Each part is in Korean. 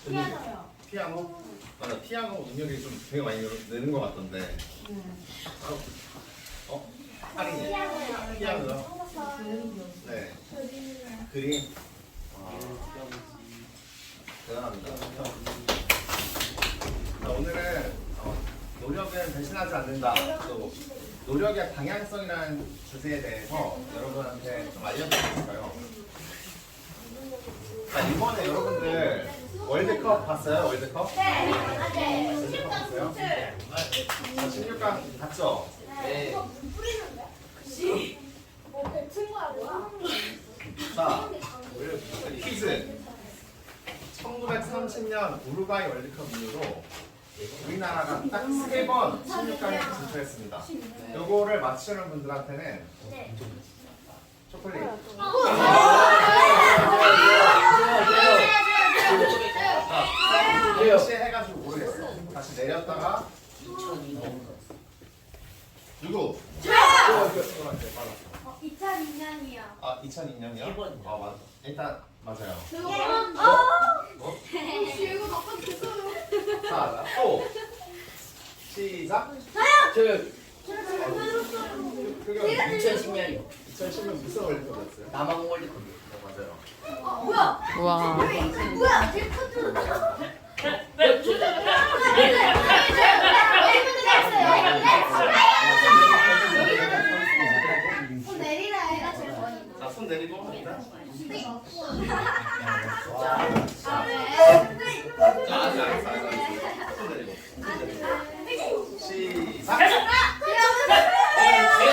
피아노요. 피아노? 맞아, 피아노 능력이 좀 되게 많이 느는 것 같던데. 할인이 피아노요? 네. 그림? 대단합니다. 자, 오늘은 노력은 배신하지 않는다. 또 노력의 방향성이라는 주제에 대해서 여러분한테 좀 알려드리고 싶어요. 자, 이번에 여러분들 월드컵 봤어요? 월드컵? 네. 월드컵 봤어요? 자, 16강 봤죠? 네. 자, 퀴즈. 1930년 우루과이 월드컵 이후로 우리나라가 딱 3번 16강에 진출했습니다. 요거를 맞추는 분들한테는 초콜릿. 다시 해가지고 모르겠어. 다시 내렸다가 누구? 2002년이요. 아, 2002년이요? 아, 맞아. 일단 맞아요. 자, 또 시작. 저요. 그게 2010년이요. 2010년 무슨 월드컵이었어요? 남아공 월드컵이요. 맞아요. 와. 자, 손 내리고 합니다. 손 내리고. 시작. 제가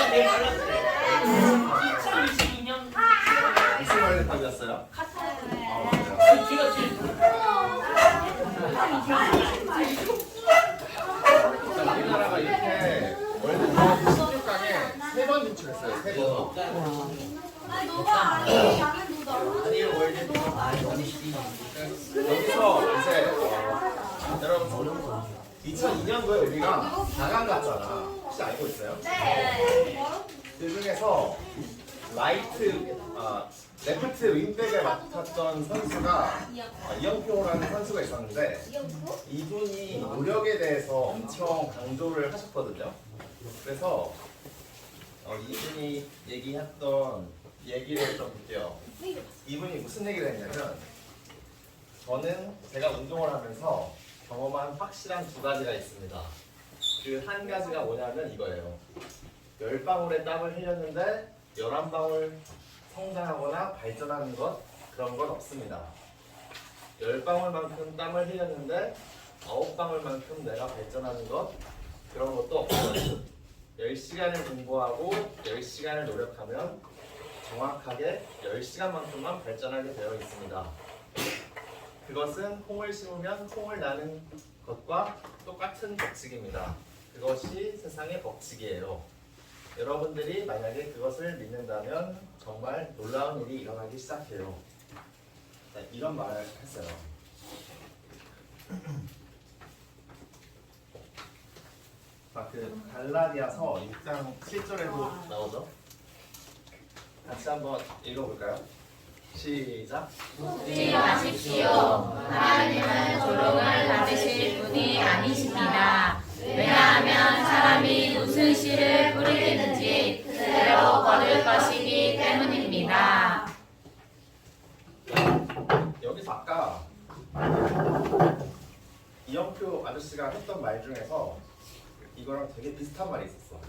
제일 빨랐어요. 2022년. 무슨 월드컵이었어요? 맞아요. 제가 제일 자, 우리나라가 이렇게 월드컵 16강에 3번 진출했어요. 3번. 아니요 월드컵 여기서 이제 여러분 2002년도에 우리가 4강 갔잖아. 혹시 알고 있어요? 그 중에서 레프트 윙백을 맡았던 선수가 이영표라는 선수가 있었는데 이분이 노력에 대해서 엄청 강조를 하셨거든요. 그래서 이분이 얘기했던 얘기를 좀 볼게요. 이분이 무슨 얘기를 했냐면 제가 운동을 하면서 경험한 확실한 2가지가 있습니다. 그 한 가지가 뭐냐면 이거예요. 10방울의 땀을 흘렸는데 11방울 성장하거나 발전하는 것 그런 건 없습니다. 10방울만큼 땀을 흘렸는데 9방울만큼 내가 발전하는 것 그런 것도 없어요. 10시간을 공부하고 10시간을 노력하면 정확하게 10시간만큼만 발전하게 되어 있습니다. 그것은 콩을 심으면 콩을 나는 것과 똑같은 법칙입니다. 그것이 세상의 법칙이에요. 여러분들이 만약에 그것을 믿는다면 정말 놀라운 일이 일어나기 시작해요. 자, 이런 말을 했어요. 자, 그 갈라디아서 6장 7절에도 나오죠? 같이 한번 읽어볼까요? 시작. 묻지 마십시오. 하나님은 조롱을 받으실 분이 아니십니다. 왜냐하면 사람이 무슨 씨를 뿌리든지 그대로 거둘 것이기 때문입니다. 여기서 아까 이영표 아저씨가 했던 말 중에서 이거랑 되게 비슷한 말이 있었어.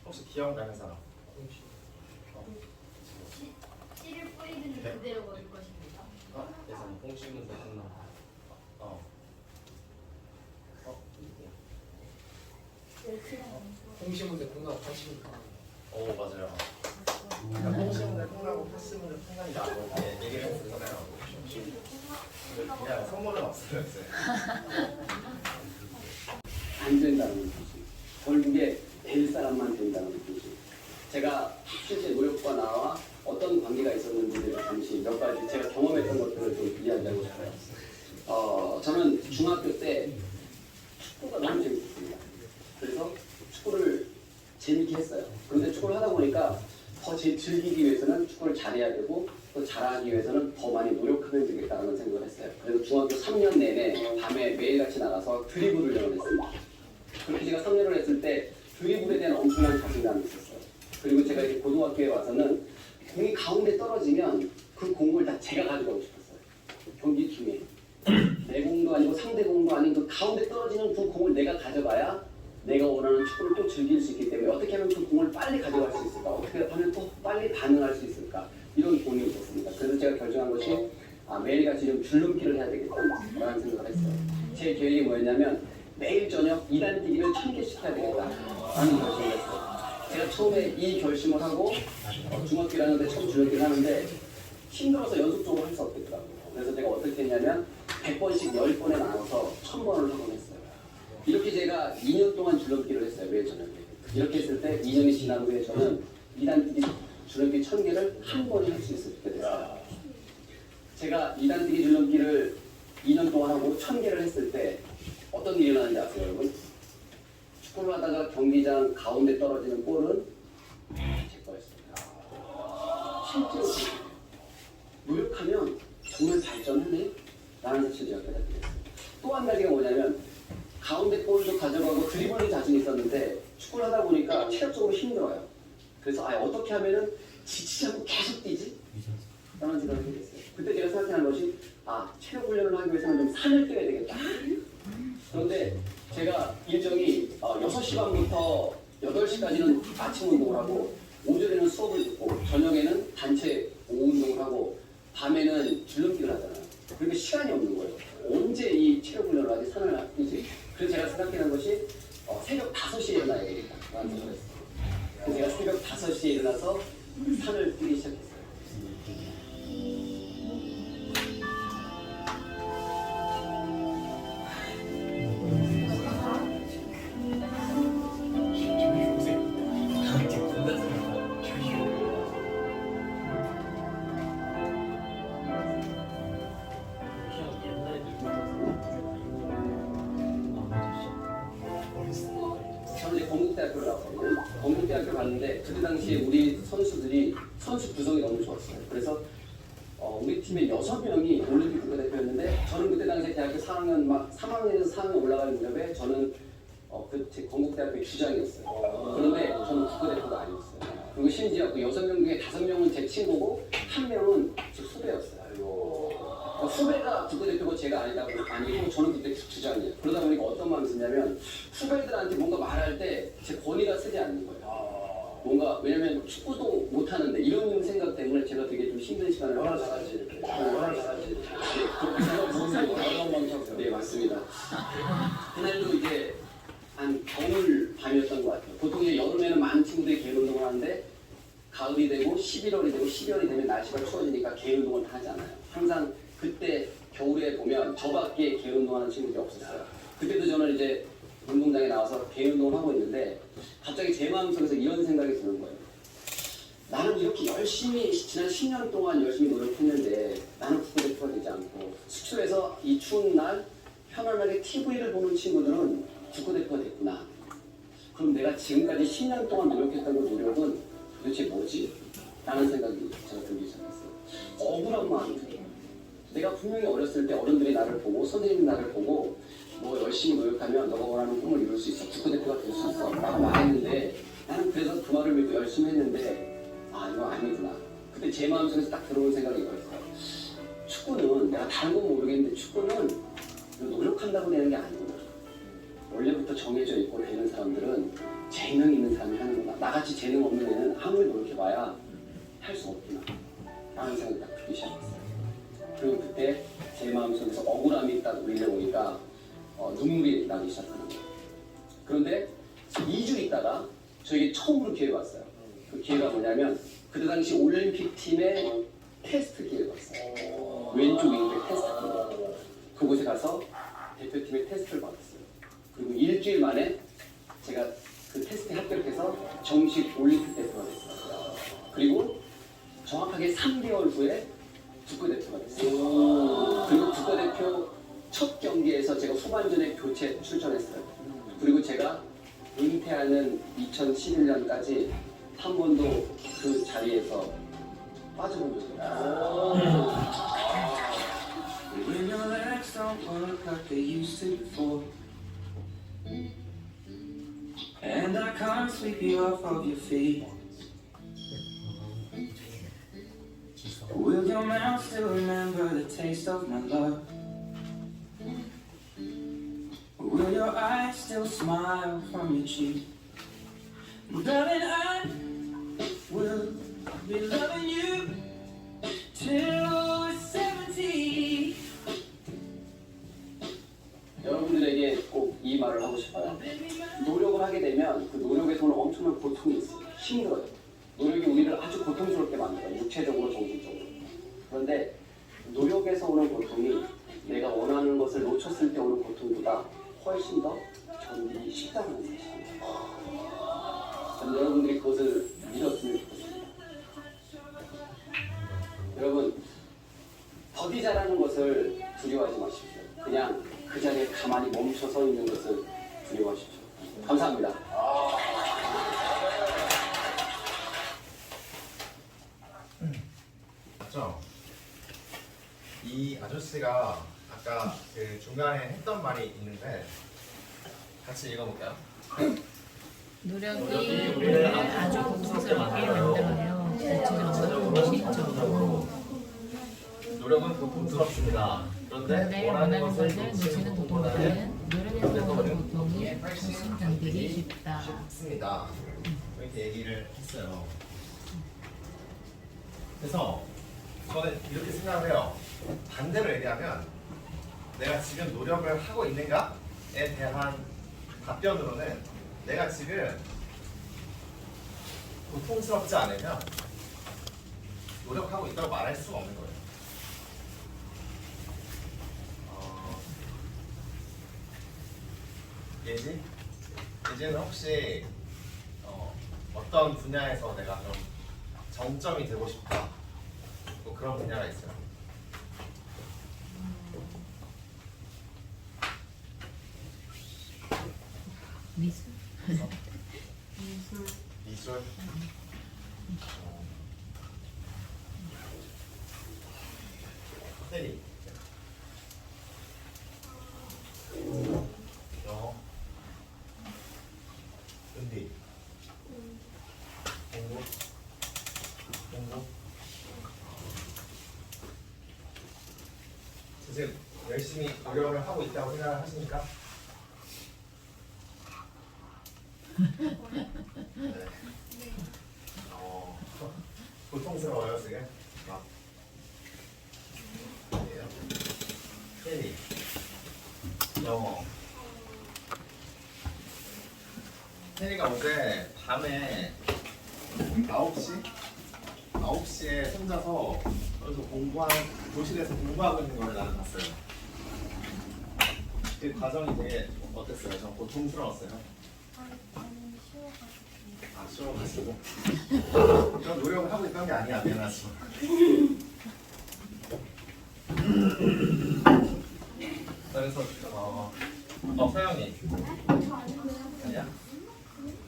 혹시 기억나는 사람? 씨를 뿌리든지 그대로 거둘 것입니다. 예산 공식은 됐나? 홍시문제 콩나고 팔시문 오, 맞아요. 홍시문을 콩나고 파시문을 콩나이다 이렇게 얘기를 했었잖아요. 그냥 선물은 없어요 이제. 안 된다는 뜻이. 결국에 될 사람만 된다는 뜻이. 제가 실제 노력과 나와 어떤 관계가 있었는지를 잠시 몇 가지 제가 경험했던 것들을 좀 이야기하고 싶어요. 저는 중학교 때 축구가 너무 재밌었습니다. 그래서 축구를 재밌게 했어요. 그런데 축구를 하다 보니까 더 즐기기 위해서는 축구를 잘해야 되고 또 잘하기 위해서는 더 많이 노력하면 되겠다는 생각을 했어요. 그래서 중학교 3년 내내 밤에 매일같이 나가서 드리블 훈련을 했습니다. 그렇게 제가 3년을 했을 때 드리블에 대한 엄청난 자신감이 있었어요. 그리고 제가 이제 고등학교에 와서는 공이 가운데 떨어지면 그 공을 다 제가 가져가고 싶었어요. 경기팀에 내 공도 아니고 상대 공도 아닌 그 가운데 떨어지는 그 공을 내가 가져가야 내가 원하는 축구를 또 즐길 수 있기 때문에 어떻게 하면 그 공을 빨리 가져갈 수 있을까? 어떻게 하면 또 빨리 반응할 수 있을까? 이런 고민이 있었습니다. 그래서 제가 결정한 것이 매일같이 좀 줄넘기를 해야 되겠다라는 생각을 했어요. 제 계획이 뭐였냐면 매일 저녁 2단 뛰기를 1000개씩 해야 되겠다라는 결심을 했어요. 제가 처음에 이 결심을 하고 중학교 1학년 때 처음 줄넘기를 하는데 힘들어서 연속적으로 할 수 없겠더라고요. 그래서 제가 어떻게 했냐면 100번씩 10번에 나눠서 1000번을 하곤 했어요. 이렇게 제가 2년 동안 줄넘기를 했어요. 매일 저녁에. 이렇게 했을 때 2년이 지난 후에 저는 2단 뛰기 줄넘기 1000개를 한 번에 할 수 있게 됐어요. 제가 2단 뛰기 줄넘기를 2년 동안 하고 1000개를 했을 때 어떤 일이 일어나는지 아세요, 여러분? 축구를 하다가 경기장 가운데 떨어지는 볼은 제 거였습니다. 실제로 노력하면 정말 발전하네? 라는 사실을 제가 깨닫게 됐어요. 또 한 가지가 뭐냐면 가운데 볼도 가져가고 드리블이 자신 있었는데 축구를 하다 보니까 체력적으로 힘들어요. 그래서 어떻게 하면은 지치지 않고 계속 뛰지? 라는 생각을 하게 됐어요. 그때 제가 생각한 것이 체력 훈련을 하기 위해서는 좀 산을 뛰어야 되겠다. 그런데 제가 일정이 6시 반부터 8시까지는 아침 운동을 하고 오전에는 수업을 듣고 저녁에는 단체 오후 운동을 하고 밤에는 줄넘기를 하잖아요. 그러니까 시간이 없는 거예요. 언제 이 체력 훈련을 하지 산을 뛰지? 그래서 제가 생각해낸 것이 새벽 5시에 일어나야 되겠다라는 생각을 했어요. 그래서 제가 새벽 5시에 일어나서 산을 뛰기 시작했어요. 저는 이제 건국대학교를 나왔거든요. 건국대학교 갔는데 그때 당시에 우리 선수 구성이 너무 좋았어요. 그래서 우리 팀에 6명이 올림픽 국가대표였는데 저는 그때 당시에 대학교 3학년에서 4학년 올라가는 무렵에 저는 제 건국대학교의 주장이었어요. 그런데 저는 국가대표가 아니었어요. 그리고 심지어 그 6명 중에 5명은 제 친구고 1명은 제 후배였어요. 후배가 국가대표가 제가 아니고 저는 그때 주장이에요. 그러다 보니까 어떤 마음이 드냐면 후배들한테 뭔가 말할 때 제 권위가 쓰지 않는 거예요. 뭔가 왜냐면 축구도 못하는데 이런 생각 때문에 제가 되게 좀 힘든 시간을 워낙 잘하지 이렇게. 워낙 잘하지. 네 맞습니다. 그날도 이제 한 겨울 밤이었던 것 같아요. 보통 이제 여름에는 많은 친구들이 개인 운동을 하는데 가을이 되고 11월이 되고 12월이 되면 날씨가 추워지니까 개인 운동을 다 하잖아요. 항상 그때 겨울에 보면 저밖에 개인 운동하는 친구들이 없었어요. 그때도 저는 이제 운동장에 나와서 개인 운동을 하고 있는데 갑자기 제 마음속에서 이런 생각이 드는 거예요. 나는 이렇게 열심히 지난 10년 동안 열심히 노력했는데 나는 국가대표가 되지 않고 숙소에서 이 추운 날 편안하게 TV를 보는 친구들은 국가대표가 됐구나. 그럼 내가 지금까지 10년 동안 노력했던 그 노력은 도대체 뭐지? 라는 생각이 제가 들기 시작했어요. 억울한 마음이 들어요. 내가 분명히 어렸을 때 어른들이 나를 보고 선생님이 나를 보고 뭐 열심히 노력하면 너가 원하는 꿈을 이룰 수 있어. 국가대표가 될 수 있어. 라고 말했는데 나는 그래서 그 말을 믿고 열심히 했는데 이거 아니구나. 그때 제 마음속에서 딱 들어온 생각이 이거였어요. 축구는 내가 다른 건 모르겠는데 축구는 노력한다고 되는 게 아니구나. 원래부터 정해져 있고 되는 사람들은 재능 있는 사람이 하는구나. 나같이 재능 없는 애는 아무리 노력해봐야 할 수 없구나. 라는 생각이 딱 들기 시작했어요. 그리고 그때 제 마음속에서 억울함이 딱 밀려오니까 눈물이 나기 시작하는 거예요. 그런데 2주 있다가 저에게 처음으로 기회가 왔어요. 그 기회가 뭐냐면 그때 당시 올림픽 팀의 테스트 기회가 왔어요. 왼쪽 윙백 테스트 기회. 그곳에 가서 대표팀의 테스트를 받았어요. 그리고 일주일 만에 제가 그 테스트에 합격해서 정식 올림픽 대표가 됐어요. 그리고 정확하게 3개월 후에 국가대표가 됐어요. 그리고 국가대표 첫 경기에서 제가 후반전에 교체 출전했어요. 그리고 제가 은퇴하는 2011년까지 한 번도 그 자리에서 빠져본 적이 없어요. just don't work like they used to before. And I can't sweep you off of your feet. Will your mouth still remember the taste of my love? Will your eyes still smile from your cheek? Darling, I will be loving you till we're 70. 여러분들에게 꼭 이 말을 하고 싶어요. 노력을 하게 되면 그 노력에서는 엄청난 고통이 있어요. 힘들어요. 노력이 우리를 아주 고통스럽게 만들어요. 육체적으로, 정신적으로. 그런데 노력에서 오는 고통이 내가 원하는 것을 놓쳤을 때 오는 고통보다 훨씬 더 견디기 쉽다는 사실입니다. 저는 여러분들이 그것을 믿었으면 좋겠습니다. 여러분, 더디 잘하는 것을 두려워하지 마십시오. 그냥 그 자리에 가만히 멈춰 서 있는 것을 두려워하십시오. 감사합니다. 맞죠? 이 아저씨가 아까 그 중간에 했던 말이 있는데 같이 읽어볼까요? 노력이 우리를 아주 고통스럽게 만들어요. 대체적으로 실적으로. 노력은 고통스럽습니다. 그런데 원하는 것을 놓치는 고통보다는 노력에서 오는 고통이 훨씬 견디기 쉽다. 쉽습니다. 이렇게 얘기를 했어요. 그래서 저는 이렇게 생각을 해요. 반대로 얘기하면 내가 지금 노력을 하고 있는가에 대한 답변으로는 내가 지금 고통스럽지 않으면 노력하고 있다고 말할 수가 없는 거예요. 예지는 혹시 어떤 분야에서 내가 좀 정점이 되고 싶다 뭐 그런 분야가 있어요? 미술. 미술? 테리 영어 은비 공부 지금 열심히 노력을 하고 있다고 생각을 하십니까? 네. 고통스러워요 지금? 아니에요? 테리 영어 테리가 어제 밤에 9시에 혼자서 여기서 교실에서 공부하고 있는 걸 나는 봤어요. 그 과정이 되게 어땠어요? 전 고통스러웠어요. 아, 쉬워가지고. 그런 노력을 하고 있던 게 아니야, 미안하지. 그래서 서영이 아니야?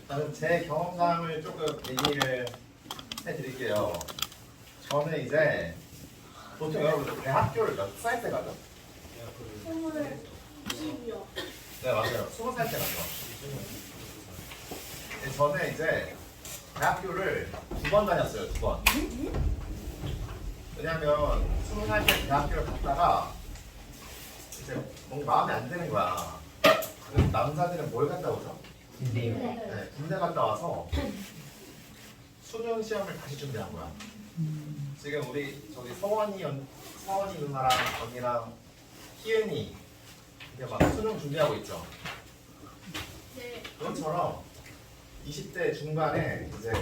저는 제 경험담을 조금 얘기를 해드릴게요. 저는 이제 보통 여러분 대학교를 몇 살 때 가죠? 20이요. 네 맞아요. 20살 때 가죠. 저는 이제 대학교를 2번 다녔어요. 2번. 왜냐면 20살 때 대학교를 갔다가 이제 뭔가 마음에 안 드는 거야. 그래서 남자들은 뭘 갔다 오죠? 네, 군대 갔다 와서 수능 시험을 다시 준비한 거야. 지금 우리 저기 서원이 누나랑 언니랑 희은이 이제 막 수능 준비하고 있죠. 네. 그것처럼 20대 중반에 이제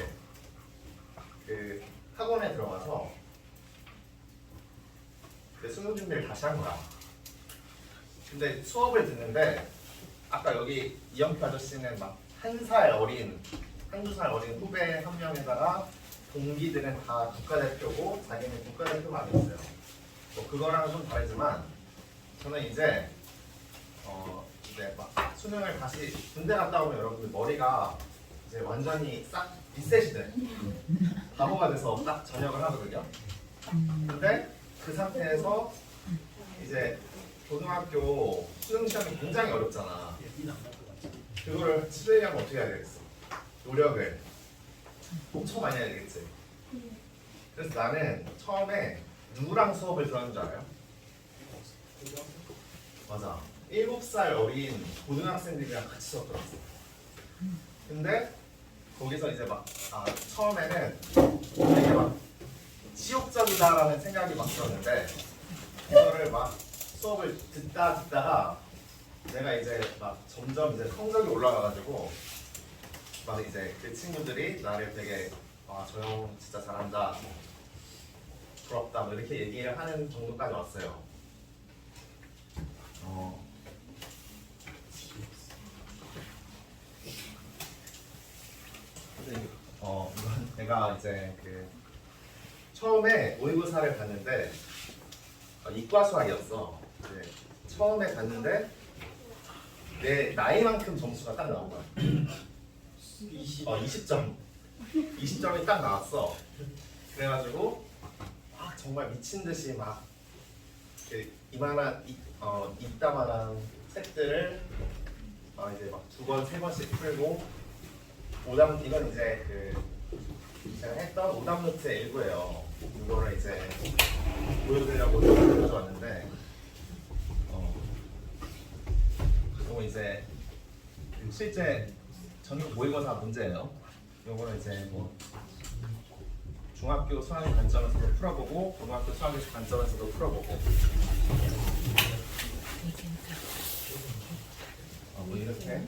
그 학원에 들어가서 그 수능 준비를 다시 한 거야. 근데 수업을 듣는데 아까 여기 이영표 아저씨는 막 한두 살 어린 후배 한 명에다가 동기들은 다 국가대표고 자기는 국가대표가 아니었어요. 뭐 그거랑은 좀 다르지만 저는 이제 막 수능을 다시 군대 갔다 오면 여러분들 머리가 이제 완전히 싹 리셋이 돼. 바보가 돼서 딱 전역을 하거든요. 근데 그 상태에서 이제 고등학교 수능 시험이 굉장히 어렵잖아. 그거를 수행하면 어떻게 해야 되겠어? 노력을 엄청 많이 해야 되겠지. 그래서 나는 처음에 누구랑 수업을 들었는 줄 알아요? 맞아. 7살 어린 고등학생들이랑 같이 수업 들었어. 근데 거기서 이제 막 처음에는 되게 막 지옥적이다라는 생각이 막 들었는데 이거를 막 수업을 듣다가 내가 이제 막 점점 이제 성적이 올라가가지고 막 이제 그 친구들이 나를 되게 저 형 진짜 잘한다, 부럽다, 뭐 이렇게 얘기를 하는 정도까지 왔어요. 이건 내가 이제 그 처음에 모의고사를 봤는데 이과 수학이었어. 이제 처음에 봤는데 내 나이만큼 점수가 딱 나온 거야. 20점. 20점이 딱 나왔어. 그래가지고 막 정말 미친 듯이 막 이만한 이따만한 책들을 이제 막 2번, 3번씩 풀고 이건 이제 제가 했던 오답 노트의 일부예요. 이거를 이제 보여드리려고 가져왔는데 이거 이제 실제 전국 모의고사 문제예요. 이거는 이제 뭐 중학교 수학의 관점에서도 풀어보고 고등학교 수학의 관점에서도 풀어보고 뭐 이렇게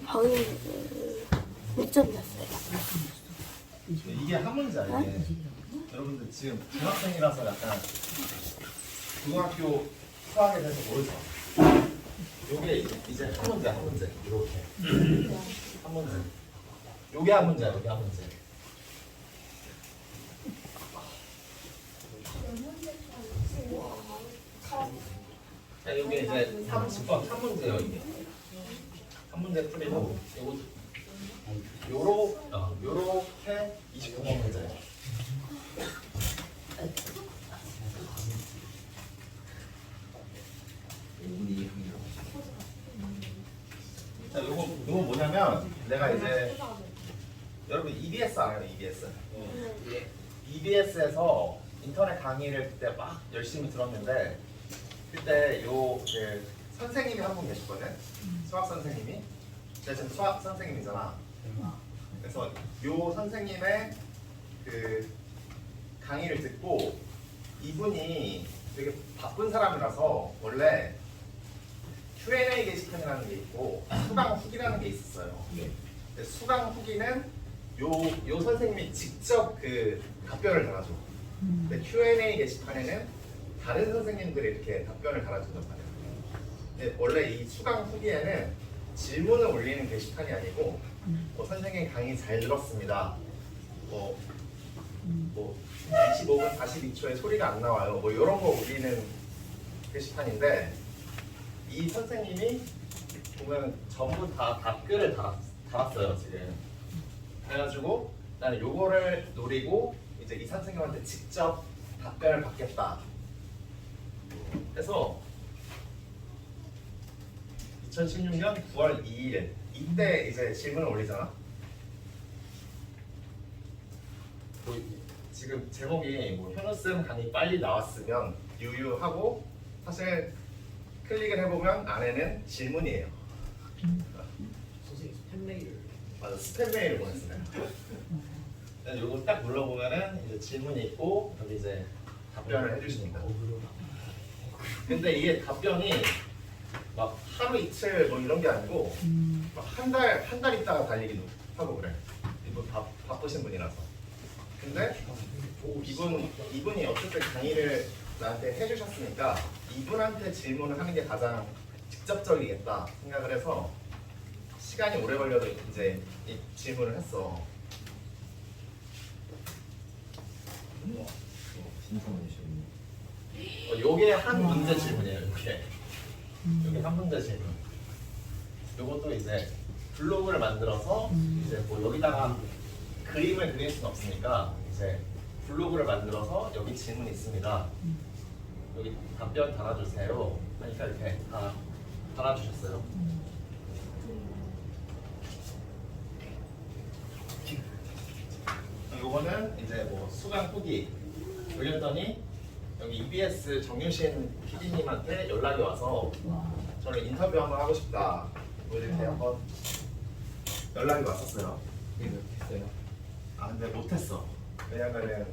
몇 점 났어요? 이게 한 문제야. 이게 여러분들 지금 중학생이라서 약간 고등학교 수학에 대해서 모르죠. 요게 이제 한 문제 이렇게 한 문제. 요게 한 문제야. 요게 한 문제. 자, 요게 이제 30번 한 문제예요. 이게 한 문제 풀이고 요렇게 29번 문제예요. 자, 요거 뭐냐면 내가 이제 여러분 EBS 알아요? EBS? EBS에서 인터넷 강의를 그때 막 열심히 들었는데 그때 그 선생님이 한 분 계시거든? 수학 선생님이. 제가 지금 수학 선생님이잖아. 그래서 요 선생님의 그 강의를 듣고 이분이 되게 바쁜 사람이라서 원래 Q&A 게시판이라는 게 있고 수강 후기라는 게 있었어요. 근데 수강 후기는 요 선생님이 직접 그 답변을 달아줘. 근데 Q&A 게시판에는 다른 선생님들이 이렇게 답변을 달아준단 말이에요. 근데 원래 이 수강 후기에는 질문을 올리는 게시판이 아니고 선생님 강의 잘 들었습니다. 25분 42초에 소리가 안 나와요. 뭐 이런 거 올리는 게시판인데 이 선생님이 보면 전부 다 답글을 달았어요 지금. 그래가지고 나는 요거를 노리고 이제 이 선생님한테 직접 답변을 받겠다. 그래서 2016년 9월 2일 이때 이제 질문을 올리잖아. 지금 제목이 뭐 현우쌤 강의 빨리 나왔으면 유유하고 사실 클릭을 해보면 안에는 질문이에요. 선생님 스팸 메일. 맞아, 스팸 메일을 보냈어요. 요거 딱 눌러보면은 이제 질문이 있고 여기 이제 답변을 해주십니다. 근데 이게 답변이 막 하루 이틀 뭐 이런 게 아니고 막 한 달 있다가 달리기도 하고 그래. 이분 바쁘신 분이라서. 근데 이분이 어쨌든 강의를 나한테 해주셨으니까 이분한테 질문을 하는 게 가장 직접적이겠다 생각을 해서 시간이 오래 걸려도 이제 이 질문을 했어. 요게 한 문제 질문이에요. 요게 한 문제 질문. 요것도 이제 블로그를 만들어서 이제 뭐 여기다가 그림을 그릴 수는 없으니까 이제 블로그를 만들어서 여기 질문이 있습니다. 여기 답변 달아주세요 하니까 이렇게 다 달아주셨어요. 요거는 이제 뭐 수강 후기 올렸더니 여기 EBS 정유신 PD님한테 연락이 와서 저는 인터뷰 한번 하고 싶다 뭐 이렇게 한번 연락이 왔었어요. 이게 했어요. 아 근데 못했어. 왜냐면은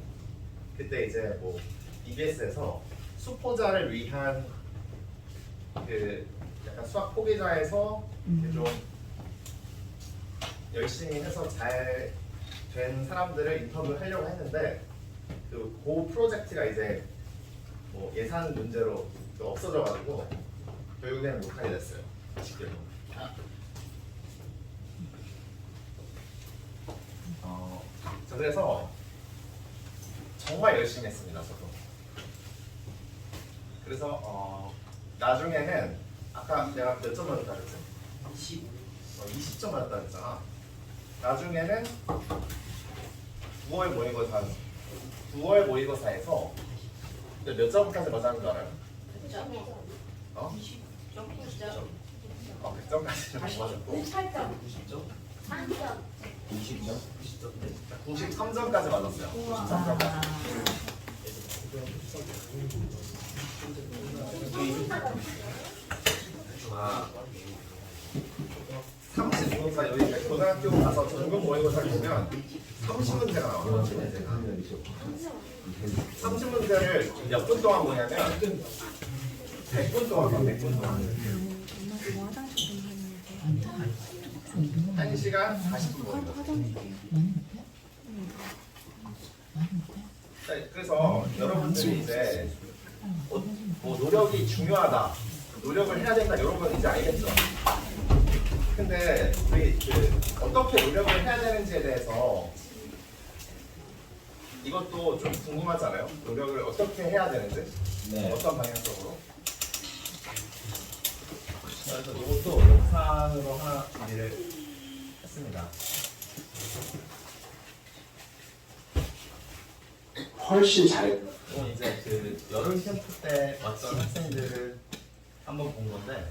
그때 이제 뭐 EBS에서 수포자를 위한 그 약간 수학 포기자에서 이렇게 좀 열심히 해서 잘 된 사람들을 인터뷰하려고 했는데 그 프로젝트가 이제 뭐 예산 문제로 또 없어져가지고 결국에는 못하게 됐어요. 아쉽게도. 자, 그래서 정말 열심히 했습니다. 저도. 그래서 나중에는 아까 내가 몇 점 맞았다 그랬지? 20점 맞았다 그랬잖아. 나중에는 9월 모의고사에서 몇 점까지 맞았는 줄 알아요? 100점까지는 못 맞았고 93점까지 맞았어요. 93점까지. 아, 30문제가 여기 고등학교 가서 전국 모의고사를 보면 30문제가 나와요. 30문제를 몇 분 동안 보냐면 100분 동안 봐. 100분 동안. 1시간 40분 모의고사. 네, 그래서 여러분들이 이제 뭐 노력이 중요하다, 노력을 해야 된다 이런 건 이제 알겠죠. 근데 우리 어떻게 노력을 해야 되는지에 대해서 이것도 좀 궁금하잖아요. 노력을 어떻게 해야 되는지, 네. 어떤 방향성으로. 그래서 이것도 영상으로 하나 준비를 했습니다. 훨씬 잘했. 이건 이제 그 여름 캠프 때 왔던 학생들을 한번 본 건데.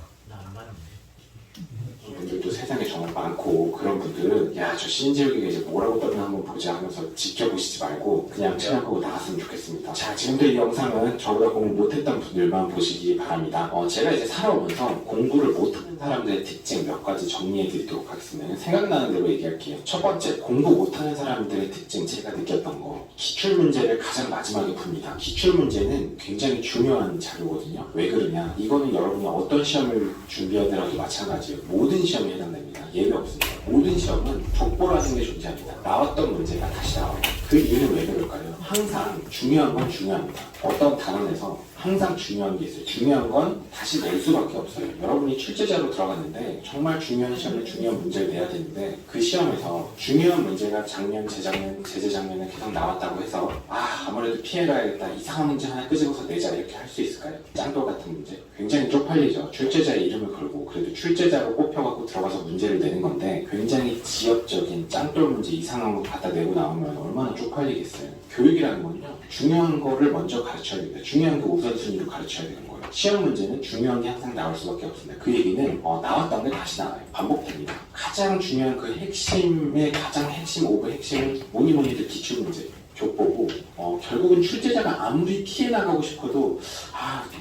분들도 세상에 정말 많고 그런 분들은 야 저 신재욱이가 이제 뭐라고 떠나 한번 보자 하면서 지켜보시지 말고 그냥 체험하고 나갔으면 좋겠습니다. 자 지금도 이 영상은 저보다 공부 못했던 분들만 보시기 바랍니다. 제가 이제 살아오면서 공부를 못하는 사람들의 특징 몇 가지 정리해 드리도록 하겠습니다. 생각나는 대로 얘기할게요. 첫 번째, 공부 못하는 사람들의 특징 제가 느꼈던 거, 기출문제를 가장 마지막에 풉니다. 기출문제는 굉장히 중요한 자료거든요. 왜 그러냐, 이거는 여러분이 어떤 시험을 준비하더라도 마찬가지예요. 모든 시험에 해당됩니다. 예외 없습니다. 모든 시험은 족보라는 게 존재합니다. 나왔던 문제가 다시 나와요. 그 이유는 왜 그럴까요? 항상 중요한 건 중요합니다. 어떤 단원에서 항상 중요한 게 있어요. 중요한 건 다시 낼 수밖에 없어요. 여러분이 출제자로 들어갔는데 정말 중요한 시험에 중요한 문제를 내야 되는데 그 시험에서 중요한 문제가 작년, 재작년, 재재작년에 계속 나왔다고 해서 아무래도 피해가야겠다, 이상한 문제 하나 끄집어서 내자 이렇게 할 수 있을까요? 짱돌 같은 문제? 굉장히 쪽팔리죠. 출제자의 이름을 걸고 그래도 출제자로 뽑혀갖고 들어가서 문제를 내는 건데 굉장히 지엽적인 짱돌 문제 이상한 거 갖다 내고 나오면 얼마나 쪽팔리겠어요. 교육이라는 건요, 중요한 거를 먼저 가르쳐야 됩니다. 중요한 거 우선순위로 가르쳐야 되는 거예요. 시험 문제는 중요한 게 항상 나올 수밖에 없습니다. 그 얘기는 나왔던 게 다시 나와요. 반복됩니다. 가장 중요한 그 핵심의 가장 핵심 오브 핵심은 뭐니뭐니들 기출문제, 족보고 결국은 출제자가 아무리 피해 나가고 싶어도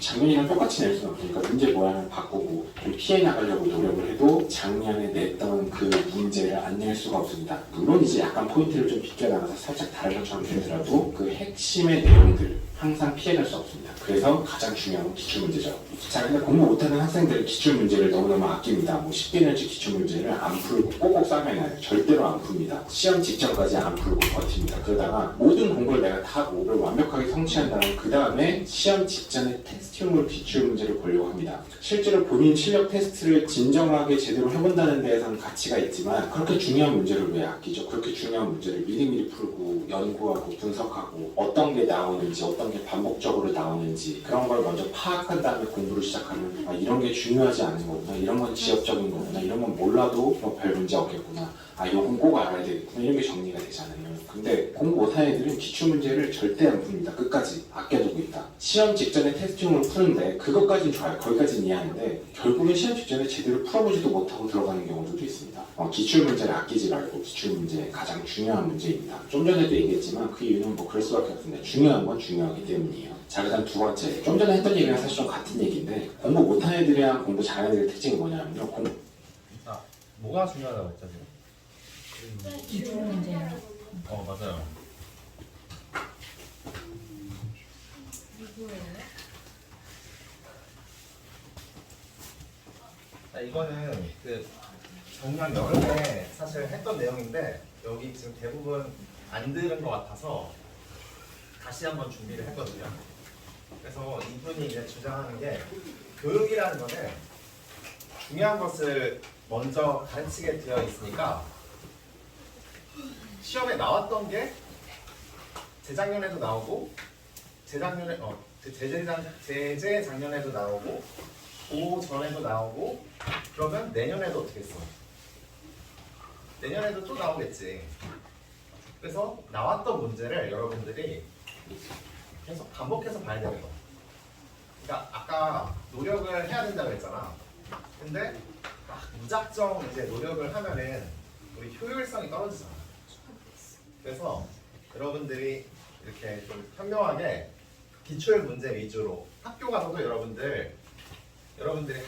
작년이랑 똑같이 낼 수는 없으니까 문제 모양을 바꾸고 좀 피해 나가려고 노력을 해도 작년에 냈던 그 문제를 안 낼 수가 없습니다. 물론 이제 약간 포인트를 좀 비껴나가서 살짝 다른 것처럼 되더라도 그 핵심의 내용들 항상 피해갈 수 없습니다. 그래서 가장 중요한 건 기출문제죠. 자, 근데 공부 못하는 학생들은 기출문제를 너무너무 아낍니다. 뭐 10개년치 기출문제를 안 풀고 꼭꼭 싸매놔요. 절대로 안 풉니다. 시험 직전까지 안 풀고 버팁니다. 그러다가 모든 공부를 내가 다 하고 완벽하게 성취한 다음에 그 다음에 시험 직전에 테스트용으로 기출문제를 보려고 합니다. 실제로 본인 실력 테스트를 진정하게 제대로 해본다는 데에서는 가치가 있지만 그렇게 중요한 문제를 왜 아끼죠? 그렇게 중요한 문제를 미리미리 풀고 연구하고 분석하고 어떤 게 나오는지 어떤 게 반복적으로 나오는지 그런 걸 먼저 파악한 다음에 공부를 시작하면 이런 게 중요하지 않은 거구나, 이런 건 지엽적인 거구나, 이런 건 몰라도 별 문제 없겠구나, 요건 꼭 알아야 되겠구나, 이런 게 정리가 되잖아요. 근데 공부 못하는 애들은 기출문제를 절대 안 풉니다. 끝까지 아껴두고 있다. 시험 직전에 테스팅을 푸는데 그것까지는 좋아요. 거기까지는 이해하는데 결국엔 시험 직전에 제대로 풀어보지도 못하고 들어가는 경우도 있습니다. 기출문제를 아끼지 말고 기출문제 가장 중요한 문제입니다. 좀 전에도 얘기했지만 그 이유는 뭐 그럴 수밖에 없는데 중요한 건 중요하기 때문이에요. 자, 그다음 두 번째. 좀 전에 했던 얘기랑 사실 좀 같은 얘기인데 공부 못하는 애들이랑 공부 잘하는 애들의 특징이 뭐냐면요. 뭐가 중요하다고 했죠 지금? 기출 문제요. 맞아요. 자, 이거는 그 작년 여름에 사실 했던 내용인데 여기 지금 대부분 안 들은 것 같아서 다시 한번 준비를 했거든요. 그래서 이분이 이제 주장하는 게 교육이라는 거는 중요한 것을 먼저 가르치게 되어 있으니까 시험에 나왔던 게 재작년에도 나오고 재작년에도 나오고 그 전에도 나오고 그러면 내년에도 어떻게 했어? 내년에도 또 나오겠지. 그래서 나왔던 문제를 여러분들이 계속 반복해서 봐야 되는 거. 그러니까 아까 노력을 해야 된다고 했잖아. 근데 막 무작정 이제 노력을 하면은 우리 효율성이 떨어지잖아. 그래서 여러분들이 이렇게 좀 현명하게 기출 문제 위주로 학교 가서도 여러분들이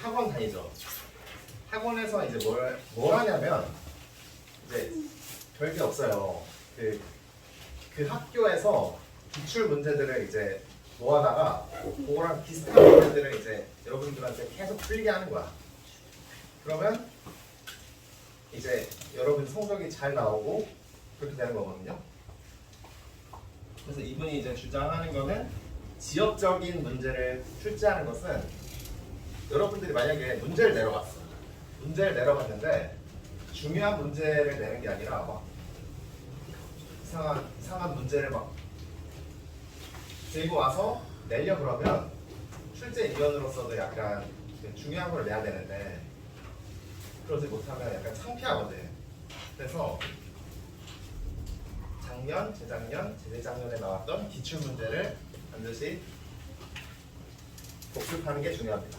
학원 다니죠. 학원에서 이제 뭘 하냐면 이제 별게 없어요. 그 학교에서 기출 문제들을 이제 모아다가 그거랑 비슷한 문제들을 이제 여러분들한테 계속 풀게 하는 거야. 그러면 이제 여러분 성적이 잘 나오고 그렇게 되는 거거든요. 그래서 이분이 이제 주장하는 거는 지역적인 문제를 출제하는 것은 여러분들이 만약에 문제를 내려봤는데 중요한 문제를 내는 게 아니라 막 이상한 문제를 막 들고 와서 내려 그러면 출제위원으로서도 약간 중요한 걸 내야 되는데 그러지 못하면 약간 창피하거든. 그래서 작년, 재작년에 나왔던 기출 문제를 반드시 복습하는 게 중요합니다.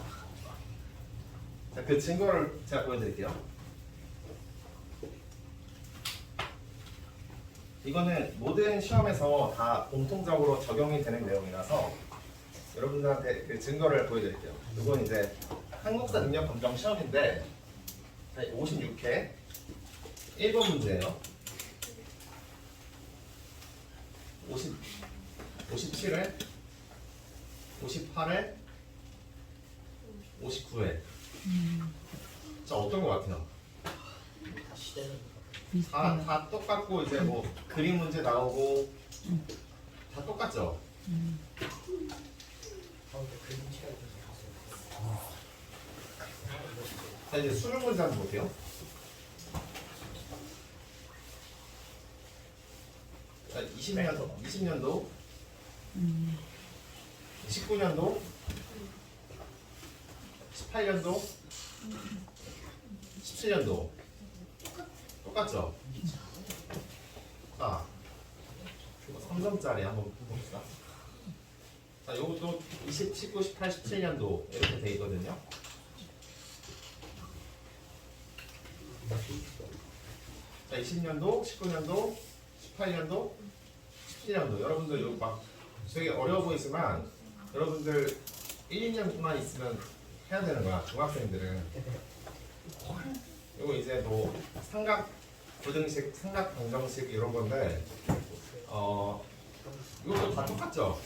자, 그 증거를 제가 보여드릴게요. 이거는 모든 시험에서 다 공통적으로 적용이 되는 내용이라서 여러분들한테 그 증거를 보여드릴게요. 이건 이제 한국사 능력 검정 시험인데 56회 1번 문제예요. 57회 58회 59회 자, 어떤 것 같아요? 비슷해요. 다 똑같고 이제 뭐 그림 문제 나오고 다 똑같죠? 자, 이제 수능 문제 한번 볼게요. 자, 20년도 19년도 18년도 17년도 똑같죠? 자, 3점짜리 한번 봅시다. 자, 요것도 20, 19, 18, 17년도 이렇게 돼 있거든요. 자, 20년도, 19년도, 18년도, 17년도. 여러분들 이거 막 되게 어려워 보이지만 여러분들 1, 2년만 있으면 해야 되는 거야. 중학생들은. 이거 이제 뭐 삼각 고등식, 삼각 방정식 이런 건데 이것도 다 똑같죠?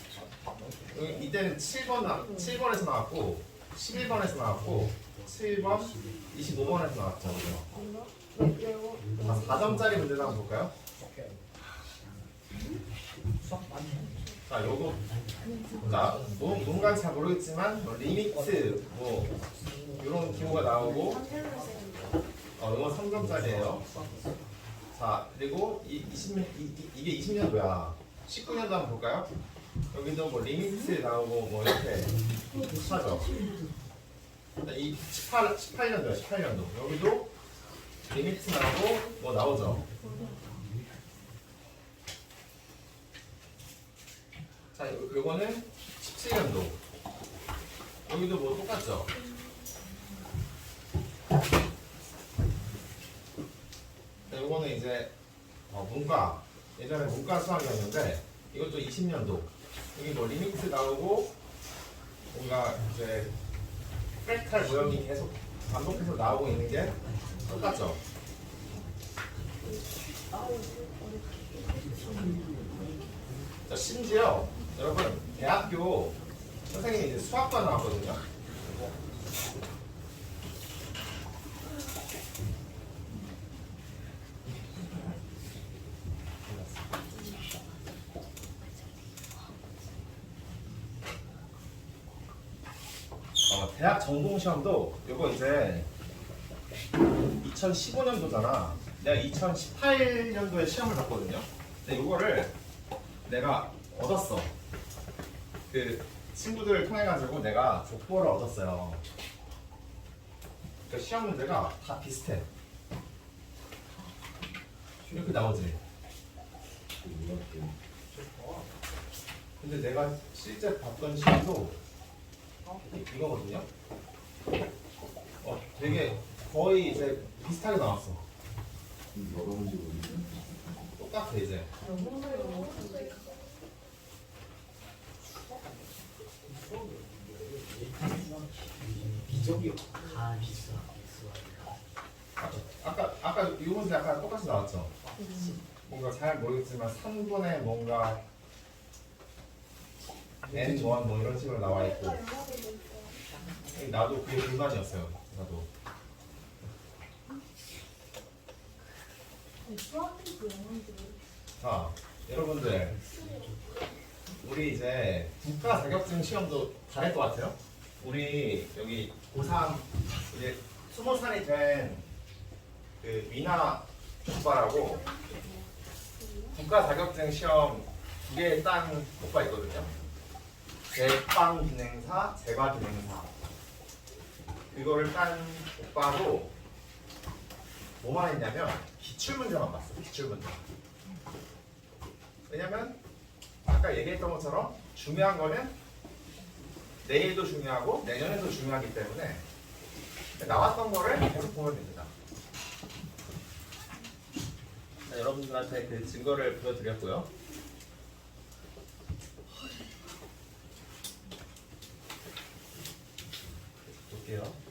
이때는 7번에서 나왔고 11번에서 나왔고 7번, 25번에서 나왔죠. 그죠? 4점짜리 문제도 한번 볼까요? 자, 요거 뭔가 잘 모르겠지만 뭐 리미트 뭐 이런 기호가 나오고 이건 3점짜리예요. 자, 그리고 이게 20년도야. 19년도 한번 볼까요? 여기도 뭐 리미트 나오고 뭐 이렇게 하죠. 이 18년도야. 18년도. 여기도 리미트 나오고 뭐 나오죠. 자, 요거는 17년도. 여기도 뭐 똑같죠? 자, 요거는 이제 문과. 예전에 문과 수학이었는데 이것도 20년도. 여기 뭐 리미트 나오고 뭔가 이제 프랙탈 모형이 계속 반복해서 나오고 있는 게 똑같죠? 자, 심지어 여러분 대학교 선생님이 이제 수학과 나왔거든요. 대학 전공 시험도 요거 이제 2015년도잖아. 내가 2018년도에 시험을 봤거든요. 근데 요거를 내가 얻었어. 그 친구들을 통해 가지고 내가 족보를 얻었어요. 그 시험 문제가 다 비슷해. 이렇게 나오지. 근데 내가 실제 봤던 시험도 이거거든요. 되게 거의 이제 비슷하게 나왔어. 똑같아 이제. 미적이 다 비싸. 아까 이 문제 아까 똑같이 나왔죠. 뭔가 잘 모르겠지만 3분의 뭔가 n 원 뭐 이런 식으로 나와 있고. 나도 그게 불만이었어요. 나도. 자, 여러분들 우리 이제 국가 자격증 시험도 잘할 것 같아요. 우리 여기 고3 이제 20살이 된 그 미나 오빠라고 국가 자격증 시험 2개 딴 오빠 있거든요. 제빵 기능사, 제과 기능사. 이거를 딴 오빠도 뭐만 했냐면 기출문제만 봤어. 기출문제. 왜냐면 아까 얘기했던 것처럼 중요한 거는 내일도 중요하고 내년에도 중요하기 때문에 나왔던 거를 계속 보면 됩니다. 자, 여러분들한테 그 증거를 보여드렸고요. 볼게요.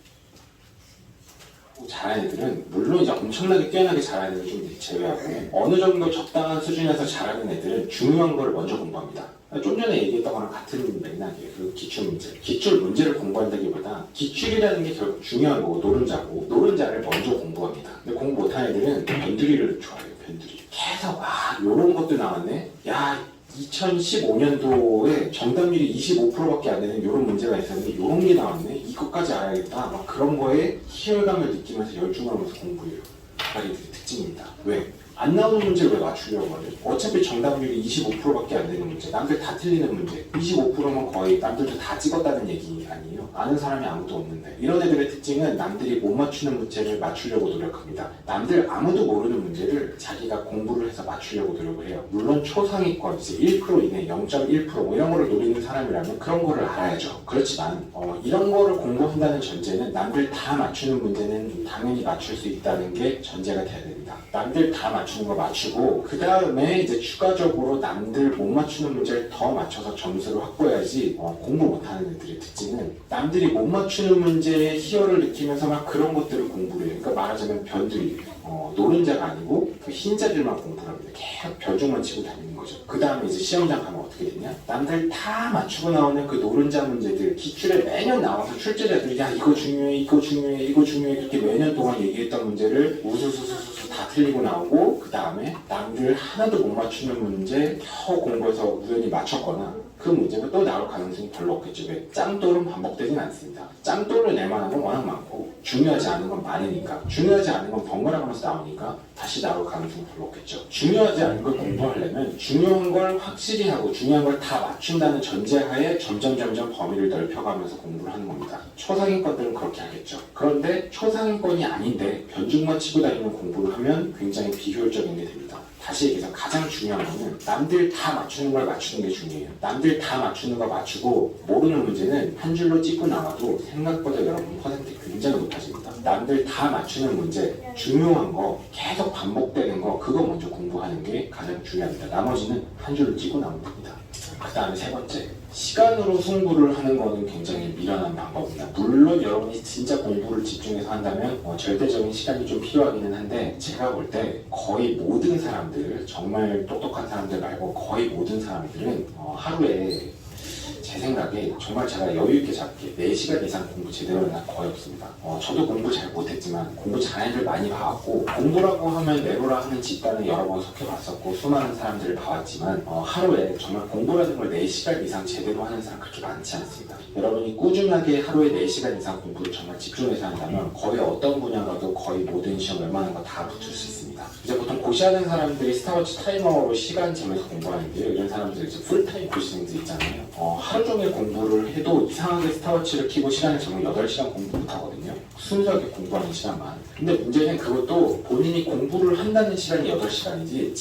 잘하는 애들은 물론 이제 엄청나게 뛰어나게 잘하는 애들 좀 제외하고 어느 정도 적당한 수준에서 잘하는 애들은 중요한 걸 먼저 공부합니다. 좀 전에 얘기했던 거랑 같은 맥락이에요. 그 기출 문제. 기출 문제를 공부한다기보다 기출이라는 게 결국 중요한 거고 노른자고 노른자를 먼저 공부합니다. 근데 공부 못하는 애들은 변두리를 좋아해요. 변두리. 계속 요런 것도 나왔네. 야 2015년도에 정답률이 25%밖에 안 되는 이런 문제가 있었는데 이런 게 나왔네. 이것까지 알아야겠다. 막 그런 거에 희열감을 느끼면서 열중을 하면서 공부해요. 아이들의 특징입니다. 왜? 안 나오는 문제를 왜 맞추려고 하죠? 어차피 정답률이 25%밖에 안 되는 문제, 남들 다 틀리는 문제, 25%면 거의 남들도 다 찍었다는 얘기 아니에요? 아는 사람이 아무도 없는데. 이런 애들의 특징은 남들이 못 맞추는 문제를 맞추려고 노력합니다. 남들 아무도 모르는 문제를 자기가 공부를 해서 맞추려고 노력을 해요. 물론 초상위권, 이제 1% 이내, 0.1% 뭐 이런 거를 노리는 사람이라면 그런 거를 알아야죠. 그렇지만 이런 거를 공부한다는 전제는 남들 다 맞추는 문제는 당연히 맞출 수 있다는 게 전제가 돼야 됩니다. 남들 다 맞추는 거 맞추고 그 다음에 이제 추가적으로 남들 못 맞추는 문제를 더 맞춰서 점수를 확보해야지. 공부 못하는 애들의 특징은 남들이 못 맞추는 문제에 희열을 느끼면서 막 그런 것들을 공부를 해요. 그러니까 말하자면 변두리, 노른자가 아니고 그 흰자들만 공부를 합니다. 계속 별종만 치고 다니는 거죠. 그 다음에 이제 시험장 가면 어떻게 되냐? 남들 다 맞추고 나오는 그 노른자 문제들 기출에 매년 나와서 출제자들이 야 이거 중요해 이거 중요해 이거 중요해 이렇게 매년 동안 얘기했던 문제를 우수수수수 다 틀리고 나오고 그 다음에 남들 하나도 못 맞추는 문제 겨우 공부해서 우연히 맞췄거나 그 문제가 또 나올 가능성이 별로 없겠죠. 왜? 짱돌은 반복되진 않습니다. 짱돌을 낼 만한 건 워낙 많고 중요하지 않은 건 많으니까. 중요하지 않은 건 번갈아 가면서 나오니까 다시 나올 가능성이 별로 없겠죠. 중요하지 않은 걸 공부하려면 중요한 걸 확실히 하고 중요한 걸 다 맞춘다는 전제하에 점점 범위를 넓혀가면서 공부를 하는 겁니다. 초상위권들은 그렇게 하겠죠. 그런데 초상위권이 아닌데 변죽만 치고 다니는 공부를 하면 굉장히 비효율적인 게 됩니다. 다시 얘기해서 가장 중요한 거는 남들 다 맞추는 걸 맞추는 게 중요해요. 남들 다 맞추는 거 맞추고 모르는 문제는 한 줄로 찍고 나와도 생각보다 여러분 퍼센트 굉장히 높아집니다. 남들 다 맞추는 문제, 중요한 거, 계속 반복되는 거 그거 먼저 공부하는 게 가장 중요합니다. 나머지는 한 줄로 찍고 나오면 됩니다. 그 다음에 세 번째, 시간으로 승부를 하는 거는 굉장히 미련한 방법입니다. 물론 여러분이 진짜 공부를 집중해서 한다면 절대적인 시간이 좀 필요하기는 한데 제가 볼 때 거의 모든 사람들, 정말 똑똑한 사람들 말고 거의 모든 사람들은 하루에 제 생각에 정말 제가 여유있게 잡게 4시간 이상 공부 제대로 하는 날 거의 없습니다. 저도 공부 잘 못했지만 공부 잘하는 애들 많이 봐왔고 공부라고 하면 내로라 하는 집단에 여러 번 속해봤었고 수많은 사람들을 봐왔지만 하루에 정말 공부라는 걸 4시간 이상 제대로 하는 사람 그렇게 많지 않습니다. 여러분이 꾸준하게 하루에 4시간 이상 공부를 정말 집중해서 한다면 거의 어떤 분야가도 거의 모든 시험 웬만한 거 다 붙을 수 있습니다. 이제 보통 고시하는 사람들이 스타워치 타이머로 시간 재면서 공부하는데요. 이런 사람들 이제 풀타임 고시생들 있잖아요. 하루 종일 공부를 해도 이상하게 스타워치를 켜고 시간을 정말 8시간 공부 못하거든요. 순수하게 공부하는 시간만. 근데 문제는 그것도 본인이 공부를 한다는 시간이 8시간이지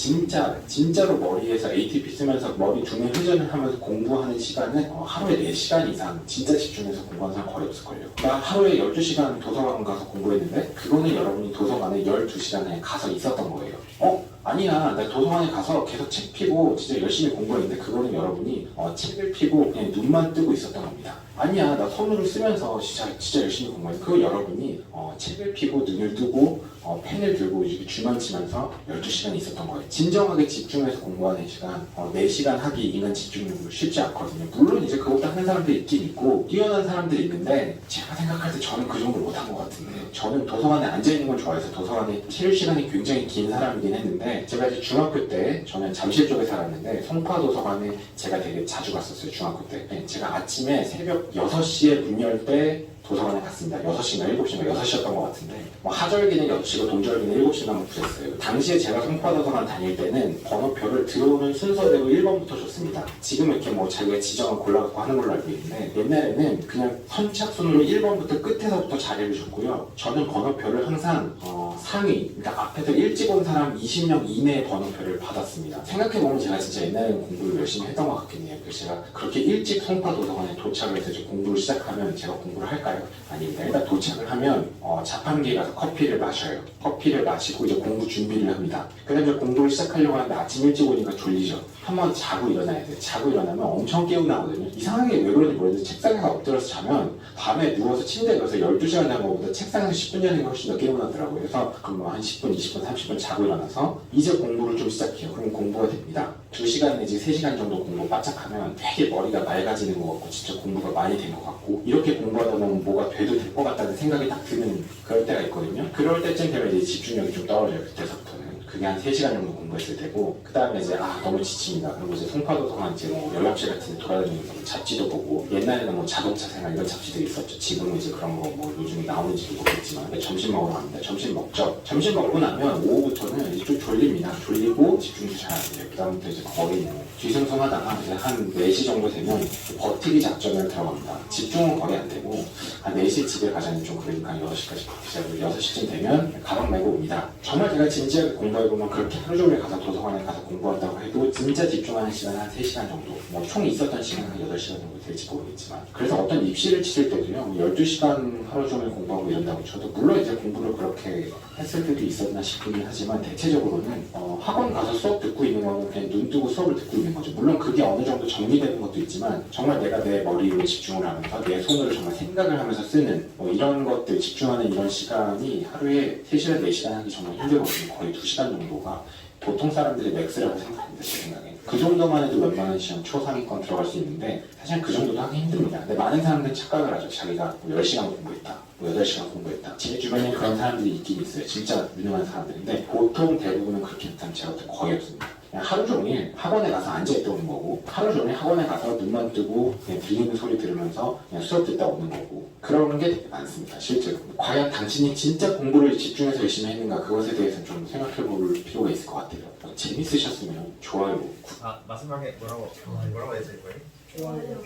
진짜로 머리에서 ATP 쓰면서 머리 두뇌 회전을 하면서 공부하는 시간은 하루에 4시간 이상 진짜 집중해서 공부하는 사람 거의 없을걸요. 나 하루에 12시간 도서관 가서 공부했는데 그거는 여러분이 도서관에 12시간에 가서 있었던 거예요. 아니야, 나 도서관에 가서 계속 책 피고 진짜 열심히 공부했는데 그거는 여러분이 책을 피고 그냥 눈만 뜨고 있었던 겁니다. 아니야, 나 손으로 쓰면서 진짜 열심히 공부했는데 그거 여러분이 책을 피고 눈을 뜨고 펜을 들고 이렇게 줄만 치면서 12시간이 있었던 거예요. 진정하게 집중해서 공부하는 시간 4시간 하기 인간 집중력으로 쉽지 않거든요. 물론 이제 그것보다 하는 사람들이 있긴 있고 뛰어난 사람들이 있는데 제가 생각할 때 저는 그 정도 못한 것 같은데 저는 도서관에 앉아있는 걸 좋아해서 도서관에 체류 시간이 굉장히 긴 사람이긴 했는데 제가 이제 중학교 때 저는 잠실 쪽에 살았는데 송파도서관에 제가 되게 자주 갔었어요. 중학교 때 제가 아침에 새벽 6시에 문 열 때 도서관에 갔습니다. 6시인가 7시인가 6시였던 것 같은데 하절기는 6시고 동절기는 7시간 붙였어요. 당시에 제가 송파도서관 다닐 때는 번호표를 들어오는 순서대로 1번부터 줬습니다. 지금 이렇게 자기가 지정을 골라갖고 하는 걸로 알고 있는데 옛날에는 그냥 선착순으로 1번부터 끝에서부터 자리를 줬고요. 저는 번호표를 항상 상위, 그러니까 앞에서 일찍 온 사람 20명 이내의 번호표를 받았습니다. 생각해보면 제가 진짜 옛날에는 공부를 열심히 했던 것 같겠네요. 그래서 제가 그렇게 일찍 송파도서관에 도착을 해서 이제 공부를 시작하면 제가 공부를 할까요? 아닙니다. 일단 도착을 하면 자판기에 가서 커피를 마셔요. 커피를 마시고 이제 공부 준비를 합니다. 그 다음에 공부를 시작하려고 하는데 아침 일찍 오니까 졸리죠. 한번 자고 일어나야 돼요. 자고 일어나면 엄청 개운하거든요. 이상하게 왜 그런지 모르겠는데 책상에 엎드려서 자면 밤에 누워서 침대에 가서 12시간 잔 것보다 책상에서 10분 자는 게 훨씬 더 개운하더라고요. 그래서 그럼 한 10분, 20분, 30분 자고 일어나서 이제 공부를 좀 시작해요. 그럼 공부가 됩니다. 2시간 내지 3시간 정도 공부 바짝하면 되게 머리가 맑아지는 것 같고 진짜 공부가 많이 된 것 같고 이렇게 공부하다 보면 뭐가 돼도 될 것 같다는 생각이 딱 드는 그럴 때가 있거든요. 그럴 때쯤 되면 이제 집중력이 좀 떨어져요. 그때서부터는. 그게 한 3시간 정도 공부했을 때고 그 다음에 이제 너무 지칩니다. 그리고 이제 송파도서관 이제 연락실 같은 데 돌아다니면서 잡지도 보고 옛날에는 자동차 생활 이런 잡지들이 있었죠. 지금은 이제 그런 거 요즘에 나오는지도 모르겠지만 점심 먹으러 갑니다. 점심 먹죠. 점심 먹고 나면 오후부터는 이제 좀 졸립니다. 졸리고 집중도 잘 안 돼요. 그 다음부터 이제 거의 뒤숭숭하다가 이제 한 4시 정도 되면 버티기 작전을 들어갑니다. 집중은 거의 안 되고 한 4시에 집에 가자니 좀 그러니까 6시까지 버티자고 6시쯤 되면 가방 메고 옵니다. 정말 제가 진지하게 공부해보면 그렇게 하루 종일 가서 도서관에 가서 공부한다고 해도 진짜 집중하는 시간은 한 3시간 정도 총 있었던 시간은 한 8시간 정도 될지 모르겠지만 그래서 어떤 입시를 치실 때도요 12시간 하루 종일 공부하고 이런다고 쳐도 물론 이제 공부를 그렇게 했을 때도 있었나 싶긴 하지만 대체적으로는 학원 가서 수업 듣고 있는 거는 그냥 눈 뜨고 수업을 듣고 있는 거죠. 물론 그게 어느 정도 정리되는 것도 있지만 정말 내가 내 머리로 집중을 하면서 내 손으로 정말 생각을 하면서 쓰는 이런 것들 집중하는 이런 시간이 하루에 3시간, 4시간 하기 정말 힘들거든요. 거의 2시간 정도가 보통 사람들이 맥스라고 생각합니다. 제 생각에. 그 정도만 해도 웬만한 시험 초상위권 들어갈 수 있는데 사실 그 정도도 하기 힘듭니다. 근데 많은 사람들은 착각을 하죠. 자기가 10시간 공부했다, 8시간 공부했다. 제 주변에 그런 사람들이 있긴 있어요. 진짜 유능한 사람들인데 보통 대부분은 그렇게 못하면 제가 볼 때 거의 없습니다. 그냥 하루 종일 학원에 가서 앉아있다 오는 거고 하루 종일 학원에 가서 눈만 뜨고 그냥 들리는 소리 들으면서 그냥 수업 듣다 오는 거고 그런 게 되게 많습니다. 실제로. 과연 당신이 진짜 공부를 집중해서 열심히 했는가 그것에 대해서 좀 생각해 볼 필요가 있을 것 같아요. 재밌으셨으면 좋아요. 아 마지막에 뭐라고 해줄 거예요? 좋아요.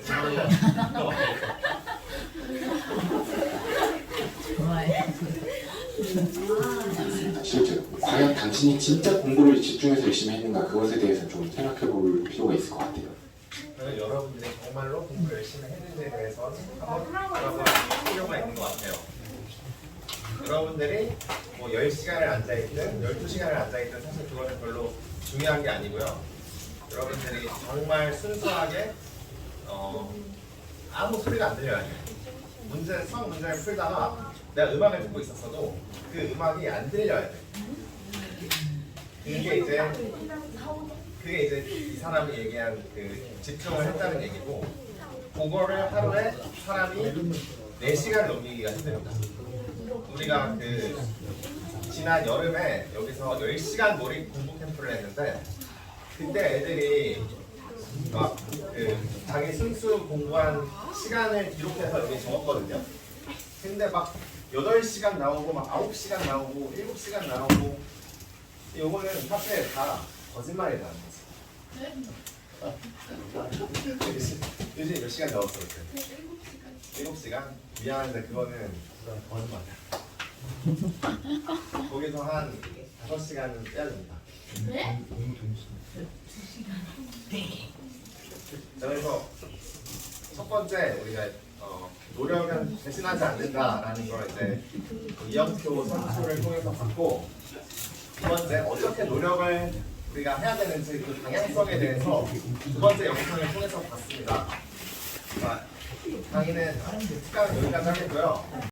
실제로. 과연 당신이 진짜 공부를 집중해서 열심히 했는가 그것에 대해서 좀 생각해 볼 필요가 있을 것 같아요. 저는 여러분들이 정말로 공부 열심히 했는지에 대해서 한번 물어볼 필요가 있는 것 같아요. 여러분들이 뭐 10시간을 앉아있든 12시간을 앉아있든 사실 그거는 별로 중요한 게 아니고요. 여러분들이 정말 순수하게 아무 소리가 안 들려야 돼요. 수학 문제를 풀다가 내가 음악을 듣고 있었어도 그 음악이 안 들려야 돼. 그게 이제 이 사람이 얘기한 그 집중을 했다는 얘기고, 그거를 하루에 사람이 4시간 넘기기가 힘듭니다. 우리가 그 지난 여름에 여기서 10시간 몰입 공부 캠프를 했는데, 그때 애들이 막 그 자기 순수 공부한 시간을 기록해서 여기 적었거든요. 근데 막 8시간 나오고 막 9시간 나오고 7시간 나오고, 요거는 사실 다 거짓말이라는 거지. 요즘 몇 시간 나왔어? 7시간? 미안한데 그거는 거짓말이야. 거기서 한 5시간은 빼야 됩니다. 네? 자, 그래서 첫 번째 우리가 노력은 대신하지 않는다라는 걸 이제 이영표 선수를 통해서 봤고, 두 번째 어떻게 노력을 우리가 해야 되는지 그 방향성에 대해서 두 번째 영상을 통해서 봤습니다. 자, 강의는 특강 여기까지 하겠고요.